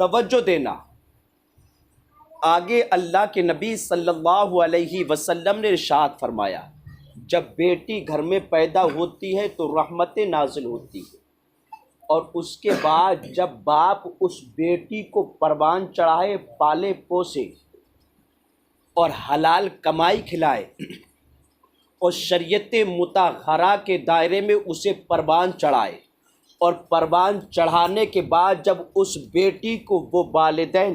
توجہ دینا، آگے اللہ کے نبی صلی اللہ علیہ وسلم نے ارشاد فرمایا جب بیٹی گھر میں پیدا ہوتی ہے تو رحمتیں نازل ہوتی ہیں، اور اس کے بعد جب باپ اس بیٹی کو پروان چڑھائے، پالے پوسے اور حلال کمائی کھلائے اور شریعت مطہرہ کے دائرے میں اسے پروان چڑھائے، اور پروان چڑھانے کے بعد جب اس بیٹی کو وہ والدین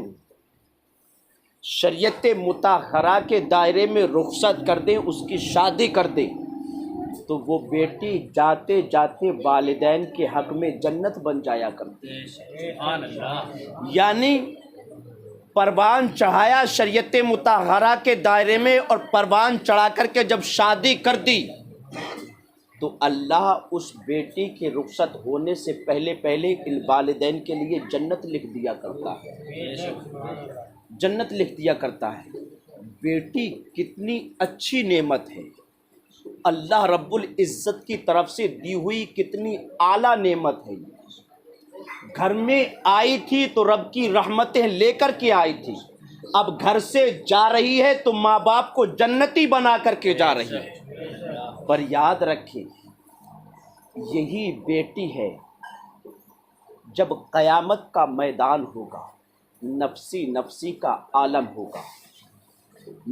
شریعت مطہرہ کے دائرے میں رخصت کر دیں، اس کی شادی کر دیں، تو وہ بیٹی جاتے جاتے والدین کے حق میں جنت بن جایا کرتی ہے۔ یعنی پروان چڑھایا شریعت مطہرہ کے دائرے میں، اور پروان چڑھا کر کے جب شادی کر دی تو اللہ اس بیٹی کے رخصت ہونے سے پہلے ان والدین کے لیے جنت لکھ دیا کرتا ہے، جنت لکھ دیا کرتا ہے۔ بیٹی کتنی اچھی نعمت ہے، اللہ رب العزت کی طرف سے دی ہوئی کتنی اعلیٰ نعمت ہے۔ گھر میں آئی تھی تو رب کی رحمتیں لے کر کے آئی تھی، اب گھر سے جا رہی ہے تو ماں باپ کو جنتی بنا کر کے جا رہی ہے۔ پر یاد رکھیں یہی بیٹی ہے جب قیامت کا میدان ہوگا، نفسی نفسی کا عالم ہوگا،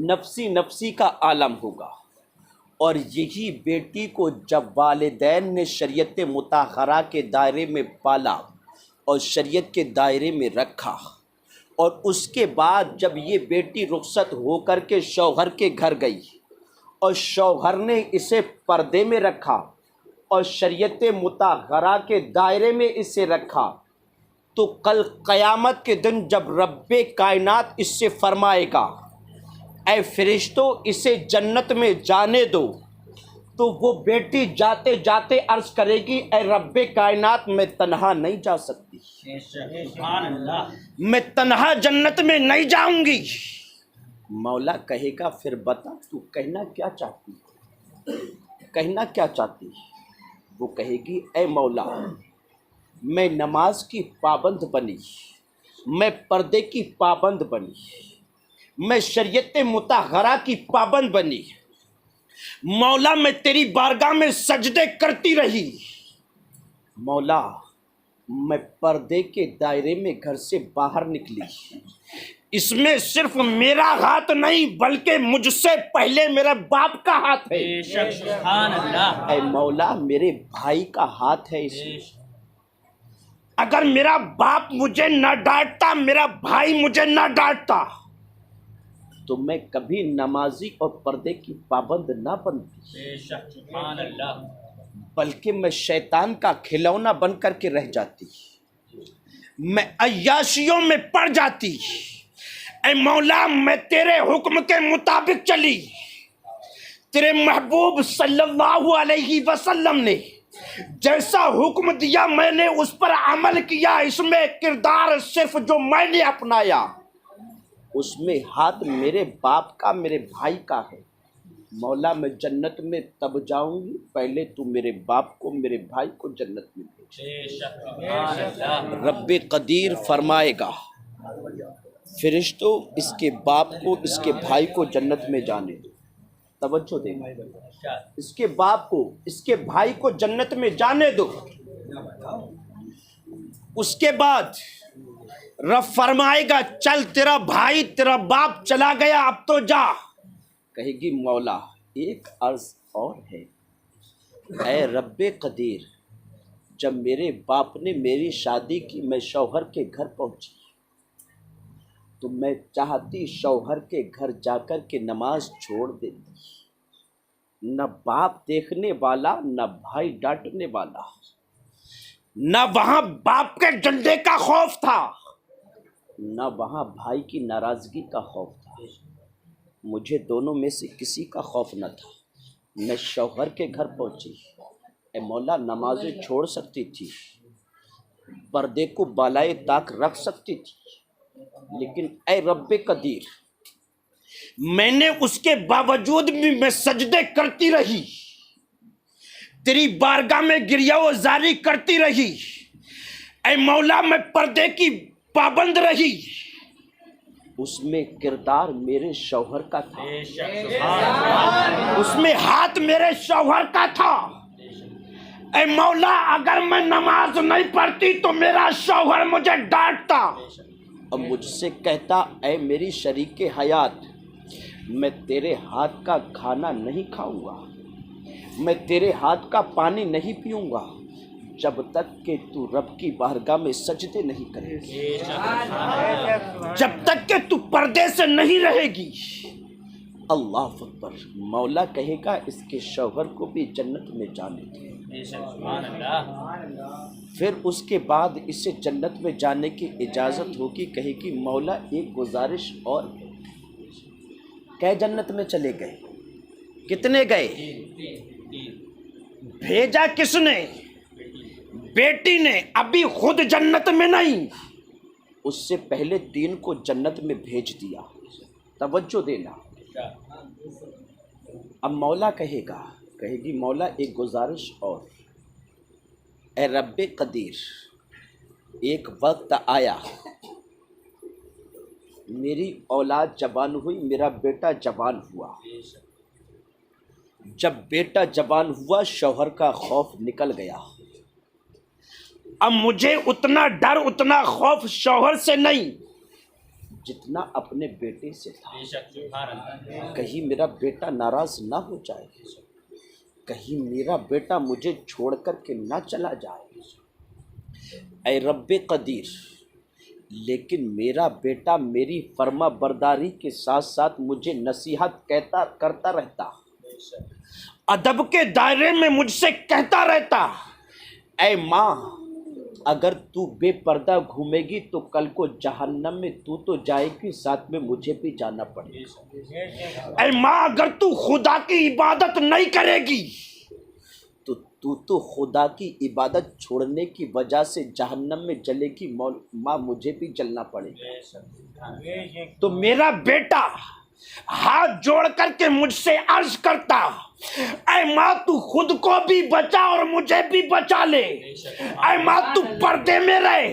نفسی نفسی کا عالم ہوگا، اور یہی بیٹی کو جب والدین نے شریعت مطہرہ کے دائرے میں پالا اور شریعت کے دائرے میں رکھا، اور اس کے بعد جب یہ بیٹی رخصت ہو کر کے شوہر کے گھر گئی اور شوہر نے اسے پردے میں رکھا اور شریعت مطہرہ کے دائرے میں اسے رکھا، تو کل قیامت کے دن جب رب کائنات اس سے فرمائے گا اے فرشتوں اسے جنت میں جانے دو، تو وہ بیٹی جاتے جاتے عرض کرے گی اے رب کائنات میں تنہا نہیں جا سکتی، میں تنہا جنت میں نہیں جاؤں گی۔ مولا کہے گا پھر بتا تو کہنا کیا چاہتی ہے، کہنا کیا چاہتی ہے؟ وہ کہے گی اے مولا میں نماز کی پابند بنی، میں پردے کی پابند بنی، میں شریعت مطہرہ کی پابند بنی، مولا میں تیری بارگاہ میں سجدے کرتی رہی، مولا میں پردے کے دائرے میں گھر سے باہر نکلی، اس میں صرف میرا ہاتھ نہیں بلکہ مجھ سے پہلے میرے باپ کا ہاتھ ہے، اے مولا میرے بھائی کا ہاتھ ہے اس میں، اگر میرا باپ مجھے نہ ڈانٹتا، میرا بھائی مجھے نہ ڈانٹتا تو میں کبھی نمازی اور پردے کی پابند نہ بنتی، بلکہ میں شیطان کا کھلونا بن کر کے رہ جاتی، میں عیاشیوں میں پڑ جاتی۔ اے مولا میں تیرے حکم کے مطابق چلی، تیرے محبوب صلی اللہ علیہ وسلم نے جیسا حکم دیا میں نے اس پر عمل کیا، اس میں کردار صرف جو میں نے اپنایا اس میں ہاتھ میرے باپ کا میرے بھائی کا ہے، مولا میں جنت میں تب جاؤں گی پہلے تو میرے باپ کو میرے بھائی کو جنت میں بھیج۔ رب قدیر فرمائے گا فرشتوں اس کے باپ کو اس کے بھائی کو جنت میں جانے دو، توجہ دے، اس کے باپ کو اس کے بھائی کو جنت میں جانے دو۔ اس کے بعد رب فرمائے گا چل تیرا بھائی تیرا باپ چلا گیا اب تو جا، کہے گی مولا ایک عرض اور ہے، اے رب قدیر جب میرے باپ نے میری شادی کی میں شوہر کے گھر پہنچی تو میں چاہتی شوہر کے گھر جا کر کے نماز چھوڑ دیتی، نہ باپ دیکھنے والا نہ بھائی ڈانٹنے والا، نہ وہاں باپ کے ڈنڈے کا خوف تھا نہ وہاں بھائی کی ناراضگی کا خوف تھا، مجھے دونوں میں سے کسی کا خوف نہ تھا، میں شوہر کے گھر پہنچی، اے مولا نمازیں چھوڑ سکتی تھی، پردے کو بالائے طاق رکھ سکتی تھی، لیکن اے رب قدیر میں نے اس کے باوجود بھی میں سجدے کرتی رہی، تیری بارگاہ میں گریہ و زاری کرتی رہی، اے مولا میں پردے کی پابند رہی، اس میں کردار میرے شوہر کا تھا، اس میں ہاتھ میرے شوہر کا تھا۔ اے مولا اگر میں نماز نہیں پڑھتی تو میرا شوہر مجھے ڈانٹتا اور مجھ سے کہتا اے میری شریک حیات، میں تیرے ہاتھ کا کھانا نہیں کھاؤں گا، میں تیرے ہاتھ کا پانی نہیں پیوں گا جب تک کہ تو رب کی بارگاہ میں سجدے نہیں کرے گی، جب تک کہ تو پردے سے نہیں رہے گی۔ اللہ اکبر۔ مولا کہے گا اس کے شوہر کو بھی جنت میں جانے دے۔ پھر اس کے بعد اسے جنت میں جانے کی اجازت ہوگی، کہے گی مولا ایک گزارش اور ہے۔ کہ جنت میں چلے گئے، کتنے گئے؟ بھیجا کس نے؟ بیٹی نے۔ ابھی خود جنت میں نہیں، اس سے پہلے 3 کو جنت میں بھیج دیا۔ توجہ دینا۔ اب مولا کہے گی مولا ایک گزارش اور، اے رب قدیر، ایک وقت آیا میری اولاد جوان ہوئی، میرا بیٹا جوان ہوا۔ جب بیٹا جوان ہوا شوہر کا خوف نکل گیا۔ اب مجھے اتنا ڈر اتنا خوف شوہر سے نہیں جتنا اپنے بیٹے سے تھا۔ کہیں میرا بیٹا ناراض نہ ہو جائے، کہیں میرا بیٹا مجھے چھوڑ کر کے نہ چلا جائے۔ اے رب قدیر، لیکن میرا بیٹا میری فرما برداری کے ساتھ ساتھ مجھے نصیحت کرتا رہتا، ادب کے دائرے میں مجھ سے کہتا رہتا اے ماں اگر تو بے پردہ گھومے گی تو کل کو جہنم میں تو جائے گی، ساتھ میں مجھے بھی جانا پڑے گا۔ اے ماں اگر تو خدا کی عبادت نہیں کرے گی تو خدا کی عبادت چھوڑنے کی وجہ سے جہنم میں جلے گی، ماں مجھے بھی جلنا پڑے گا۔ تو میرا بیٹا ہاتھ جوڑ کر کے مجھ سے عرض کرتا اے ماں تو خود کو بھی بچا اور مجھے بھی بچا لے، اے ماں تو پردے میں رہے،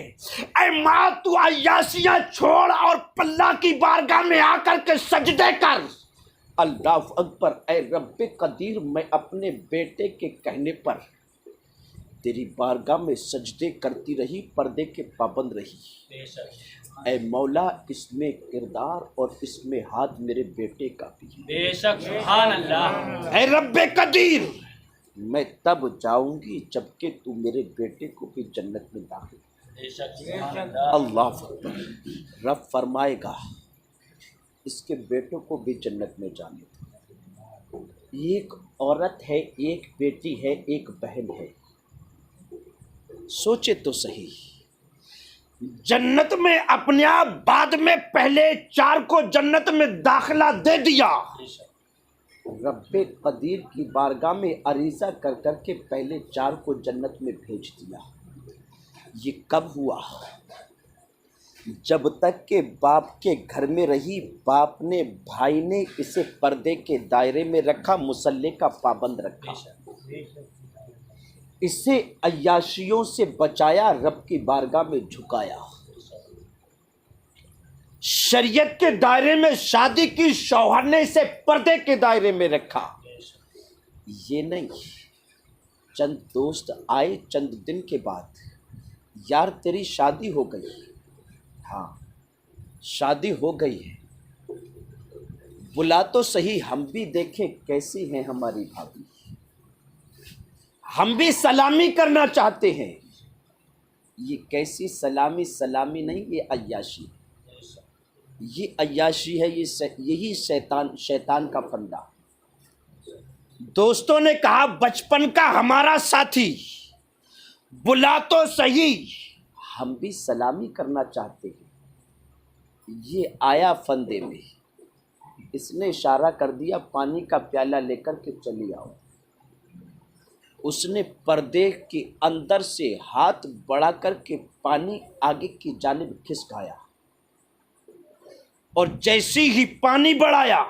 اے ماں تو عیاشیاں چھوڑ اور اللہ کی بارگاہ میں آ کر کے سجدے کر۔ اللہ اکبر۔ اے رب قدیر، میں اپنے بیٹے کے کہنے پر تیری بارگاہ میں سجدے کرتی رہی، پردے کے پابند رہی۔ اے مولا اس میں کردار اور اس میں ہاتھ میرے بیٹے کا بھی ہے۔ بے شک، سبحان اللہ۔ اے رب قدیر، میں تب جاؤں گی جب کہ تو میرے بیٹے کو بھی جنت میں داخل۔ بے شک، سبحان اللہ۔ اللہ اکبر۔ رب فرمائے گا اس کے بیٹوں کو بھی جنت میں جانے دو۔ ایک عورت ہے، ایک بیٹی ہے، ایک بہن ہے۔ سوچے تو صحیح، جنت میں اپنے آپ بعد میں پہلے 4 کو جنت میں داخلہ دے دیا۔ رب قدیر کی بارگاہ میں عریضہ کر کر کے پہلے 4 کو جنت میں بھیج دیا۔ یہ کب ہوا؟ جب تک کہ باپ کے گھر میں رہی، باپ نے، بھائی نے اسے پردے کے دائرے میں رکھا، مصلی کا پابند رکھا، اسے عیاشیوں سے بچایا، رب کی بارگاہ میں جھکایا، شریعت کے دائرے میں شادی کی، شوہر نے اسے پردے کے دائرے میں رکھا۔ یہ نہیں چند دوست آئے چند دن کے بعد، یار تیری شادی ہو گئی۔ ہاں شادی ہو گئی ہے، بلا تو صحیح ہم بھی دیکھیں کیسی ہیں ہماری بھابھی، ہم بھی سلامی کرنا چاہتے ہیں۔ یہ کیسی سلامی؟ سلامی نہیں، یہ عیاشی ہے، یہ عیاشی ہے، یہی شیطان کا فندہ۔ دوستوں نے کہا بچپن کا ہمارا ساتھی، بلا تو صحیح ہم بھی سلامی کرنا چاہتے ہیں۔ یہ آیا فندے میں، اس نے اشارہ کر دیا پانی کا پیالہ لے کر کے چلی آؤ۔ اس نے پردے کے اندر سے ہاتھ بڑھا کر کے پانی آگے کی جانب کھسکایا، اور جیسی ہی پانی بڑھایا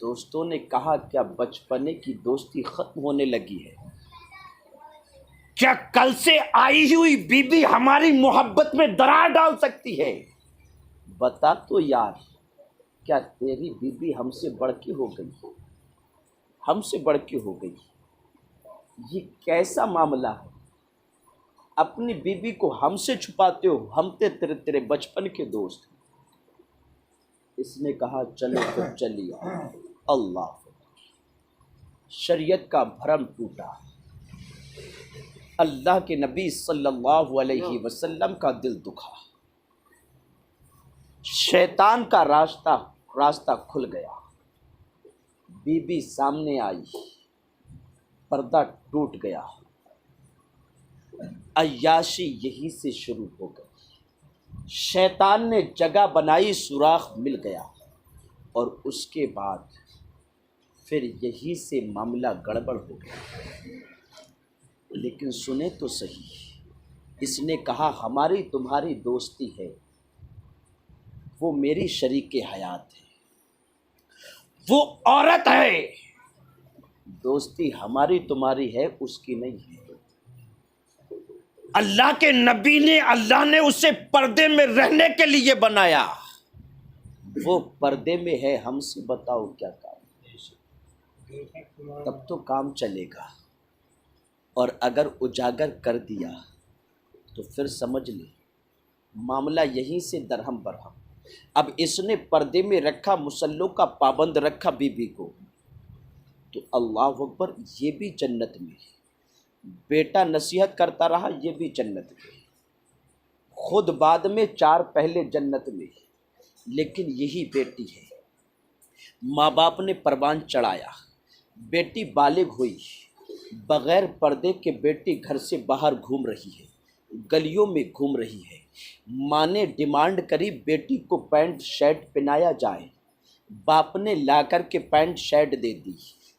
دوستوں نے کہا کیا بچپنے کی دوستی ختم ہونے لگی ہے؟ کیا کل سے آئی ہوئی بیوی ہماری محبت میں درار ڈال سکتی ہے؟ بتا تو یار، کیا تیری بیوی ہم سے بڑھ کے ہو گئی؟ ہم سے بڑھ کے ہو گئی؟ یہ کیسا معاملہ ہے؟ اپنی بیوی کو ہم سے چھپاتے ہو، ہم تیرے بچپن کے دوست ہیں۔ اس نے کہا چلو پھر چلیے۔ اللہ، شریعت کا بھرم ٹوٹا، اللہ کے نبی صلی اللہ علیہ وسلم کا دل دکھا، شیطان کا راستہ کھل گیا، بی بی سامنے آئی، پردہ ٹوٹ گیا، عیاشی یہی سے شروع ہو گئی، شیطان نے جگہ بنائی، سوراخ مل گیا، اور اس کے بعد پھر یہی سے معاملہ گڑبڑ ہو گیا۔ لیکن سنیں تو صحیح، اس نے کہا ہماری تمہاری دوستی ہے، وہ میری شریک حیات ہے، وہ عورت ہے، دوستی ہماری تمہاری ہے، اس کی نہیں ہے۔ اللہ کے نبی نے، اللہ نے اسے پردے میں رہنے کے لیے بنایا، وہ پردے میں ہے، ہم سے بتاؤ کیا کام؟ تب تو کام چلے گا، اور اگر اجاگر کر دیا تو پھر سمجھ لے معاملہ یہیں سے درہم برہم۔ اب اس نے پردے میں رکھا، مصلوں کا پابند رکھا بیوی کو، تو اللہ اکبر، یہ بھی جنت میں، بیٹا نصیحت کرتا رہا، یہ بھی جنت میں، خود بعد میں 4 پہلے جنت میں، لیکن یہی بیٹی ہے۔ ماں باپ نے پروان چڑھایا، بیٹی بالغ ہوئی، بغیر پردے کے بیٹی گھر سے باہر گھوم رہی ہے، گلیوں میں گھوم رہی ہے۔ ماں نے ڈیمانڈ کری بیٹی کو پینٹ شرٹ پہنایا جائے، باپ نے لا کر کے پینٹ شرٹ دے دی،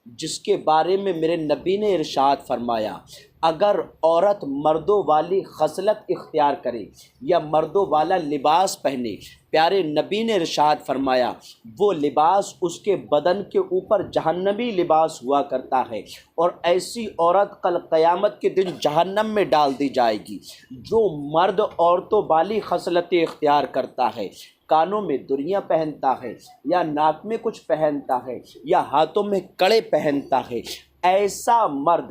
جس کے بارے میں میرے نبی نے ارشاد فرمایا اگر عورت مردوں والی خصلت اختیار کرے یا مردوں والا لباس پہنے، پیارے نبی نے ارشاد فرمایا وہ لباس اس کے بدن کے اوپر جہنمی لباس ہوا کرتا ہے، اور ایسی عورت کل قیامت کے دن جہنم میں ڈال دی جائے گی۔ جو مرد عورتوں والی خصلتیں اختیار کرتا ہے، کانوں میں دریاں پہنتا ہے، یا ناک میں کچھ پہنتا ہے، یا ہاتھوں میں کڑے پہنتا ہے، ایسا مرد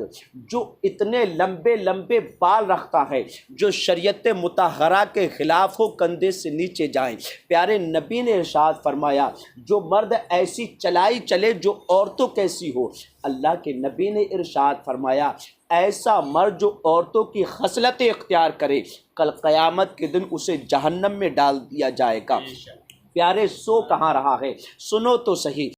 جو اتنے لمبے لمبے بال رکھتا ہے جو شریعت مطہرہ کے خلاف ہو، کندھے سے نیچے جائیں، پیارے نبی نے ارشاد فرمایا جو مرد ایسی چلائی چلے جو عورتوں کیسی ہو، اللہ کے نبی نے ارشاد فرمایا ایسا مرد جو عورتوں کی خصلتیں اختیار کرے، کل قیامت کے دن اسے جہنم میں ڈال دیا جائے گا۔ پیارے، سو کہاں رہا ہے، سنو تو صحیح۔